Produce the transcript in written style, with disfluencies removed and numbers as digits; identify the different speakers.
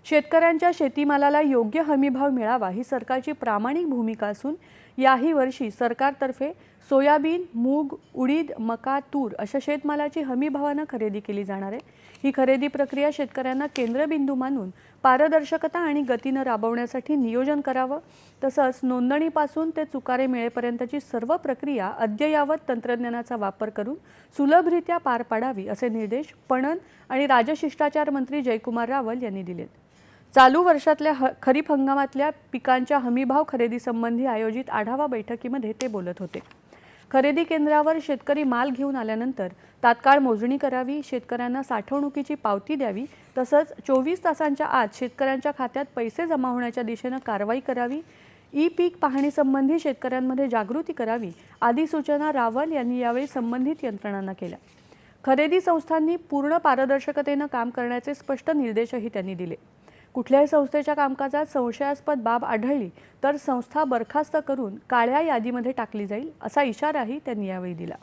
Speaker 1: शेतकऱ्यांच्या शेतीमालाला योग्य हमीभाव मिळावा ही सरकारची प्रामाणिक भूमिका असून याही वर्षी सरकारतर्फे सोयाबीन, मूग, उडीद, मका, तूर अशा शेतमालाची हमीभावाने खरेदी केली जाणार आहे। ही खरेदी प्रक्रिया शेतकऱ्यांना केंद्रबिंदू मानून पारदर्शकता आणि गतीने राबवण्यासाठी नियोजन करावं, तसंच नोंदणीपासून ते चुकारे मिळेपर्यंतची सर्व प्रक्रिया अद्ययावत तंत्रज्ञानाचा वापर करून सुलभरित्या पार पाडावी असे निर्देश पणन आणि राजशिष्टाचार मंत्री जयकुमार रावल यांनी दिलेत। चालू वर्षातल्या खरीप हंगामातल्या पिकांच्या हमीभाव खरेदी संबंधी आयोजित आढावा बैठकीमध्ये ते बोलत होते। खरेदी केंद्रावर शेतकरी माल घेऊन आल्यानंतर तात्काळ मोजणी करावी, शेतकऱ्यांना साठवणुकीची पावती द्यावी, तसंच 24 तासांच्या आत शेतकऱ्यांच्या खात्यात पैसे जमा होण्याच्या दिशेने कारवाई करावी, ई-पीक पाहणी संबंधी शेतकऱ्यांमध्ये जागृती करावी आदी सूचना रावल यांनी यावेळी संबंधित यंत्रणांना केल्या। खरेदी संस्थांनी पूर्ण पारदर्शकतेने काम करण्याचे स्पष्ट निर्देशही त्यांनी दिले। कुठल्याही संस्थेच्या कामकाजात संशयास्पद बाब आढळली तर संस्था बरखास्त करून काळ्या यादीमध्ये टाकली जाईल असा इशाराही त्यांनी यावेळी दिला।